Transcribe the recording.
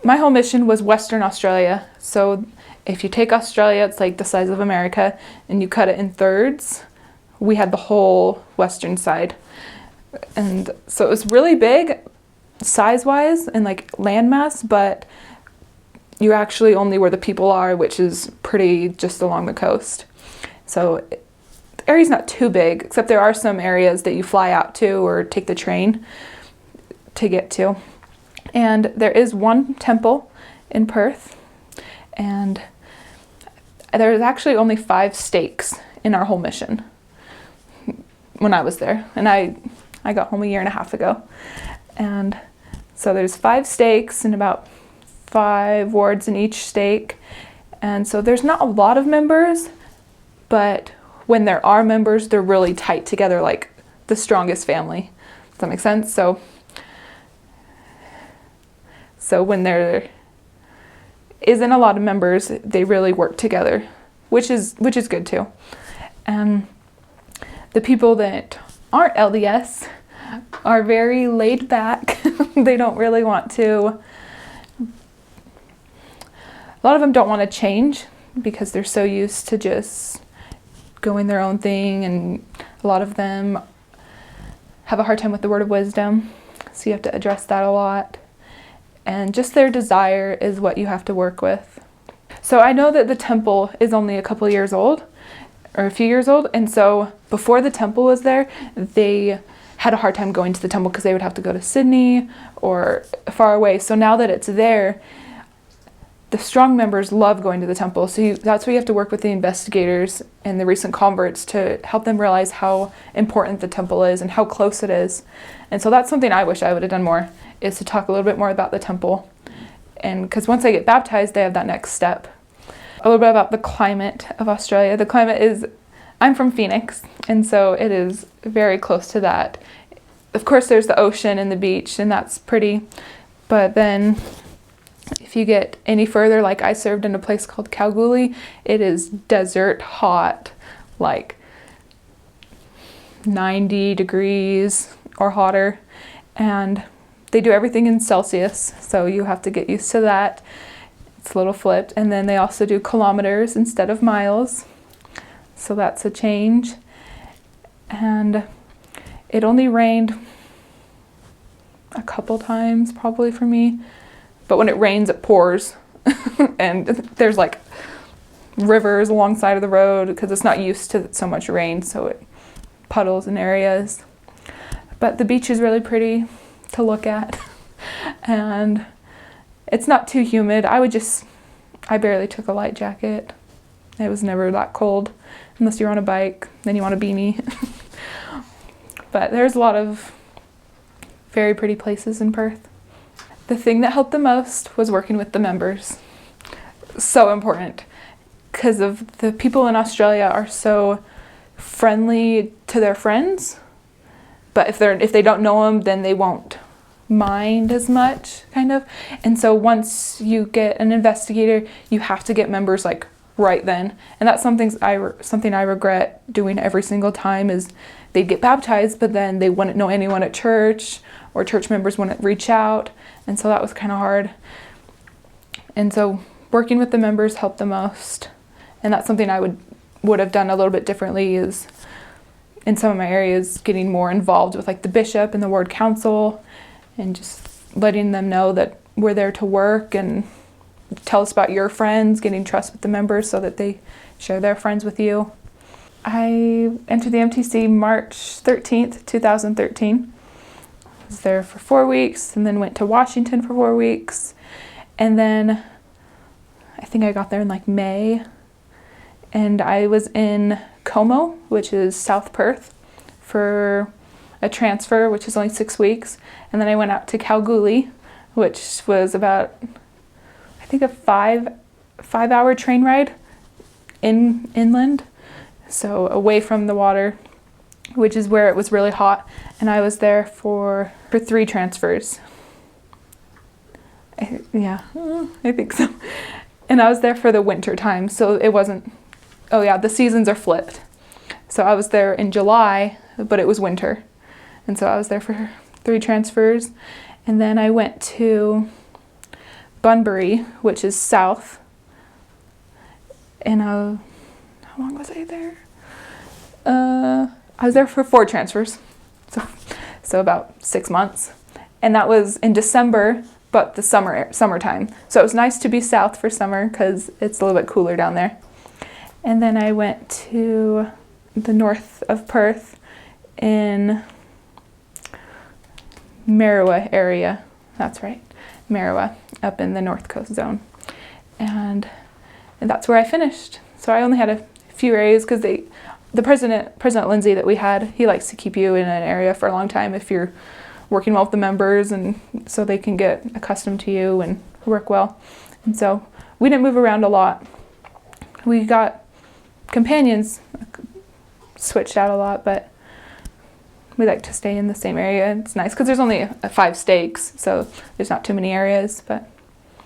My whole mission was Western Australia. So if you take Australia, it's like the size of America, and you cut it in thirds. We had the whole western side. And so it was really big size-wise and like landmass, but you're actually only where the people are, which is pretty just along the coast. So the area's not too big, except there are some areas that you fly out to or take the train to get to. And there is one temple in Perth, and there's actually only 5 stakes in our whole mission when I was there. And I got home a year and a half ago. And so there's 5 stakes and about 5 wards in each stake. And so there's not a lot of members, but when there are members, they're really tight together, like the strongest family. Does that make sense? So when there isn't a lot of members, they really work together, which is good too. And the people that aren't LDS are very laid back. They don't really want to. A lot of them don't want to change because they're so used to just going their own thing, and a lot of them have a hard time with the word of wisdom, so you have to address that a lot. And just their desire is what you have to work with. So I know that the temple is only a couple years old, or a few years old, and so before the temple was there, they had a hard time going to the temple because they would have to go to Sydney or far away. So now that it's there, the strong members love going to the temple. So that's where you have to work with the investigators and the recent converts to help them realize how important the temple is and how close it is. And so that's something I wish I would have done more, is to talk a little bit more about the temple. And because once they get baptized, they have that next step. A little bit about the climate of Australia. The climate is, I'm from Phoenix, and so it is very close to that. Of course, there's the ocean and the beach, and that's pretty. But then if you get any further, like I served in a place called Kalgoorlie, it is desert hot, like 90 degrees or hotter. And they do everything in Celsius, so you have to get used to that. It's a little flipped. And then they also do kilometers instead of miles, so that's a change. And it only rained a couple times probably for me, but when it rains it pours. And there's like rivers alongside of the road because it's not used to so much rain, so it puddles in areas. But the beach is really pretty to look at, and it's not too humid. I barely took a light jacket. It was never that cold unless you're on a bike, then you want a beanie. But there's a lot of very pretty places in Perth. The thing that helped the most was working with the members. So important, because of the people in Australia are so friendly to their friends, but if they don't know them, then they won't mind as much, kind of. And so once you get an investigator, you have to get members like right then. And that's something I regret doing every single time, is they'd get baptized, but then they wouldn't know anyone at church, or church members wouldn't reach out. And so that was kind of hard. And so working with the members helped the most. And that's something I would have done a little bit differently, is in some of my areas getting more involved with like the bishop and the ward council, and just letting them know that we're there to work, and tell us about your friends, getting trust with the members so that they share their friends with you. I entered the MTC March 13th, 2013. I was there for 4 weeks, and then went to Washington for 4 weeks. And then I think I got there in like May, and I was in Como, which is South Perth, for a transfer, which is only 6 weeks. And then I went out to Kalgoorlie, which was about, I think, a five-hour train ride inland, so away from the water, which is where it was really hot. And I was there for 3 transfers. I think so. And I was there for the winter time, so it wasn't, the seasons are flipped. So I was there in July, but it was winter. And so I was there for 3 transfers. And then I went to Bunbury, which is south. And how long was I there? I was there for 4 transfers, so about 6 months. And that was in December, but the summertime. So it was nice to be south for summer because it's a little bit cooler down there. And then I went to the north of Perth in Marua area. That's right, Marua, up in the North Coast zone. And that's where I finished. So I only had a few areas because the President Lindsay that we had, he likes to keep you in an area for a long time if you're working well with the members, and so they can get accustomed to you and work well. And so we didn't move around a lot. We got companions switched out a lot, but we like to stay in the same area. It's nice because there's only 5 stakes, so there's not too many areas, but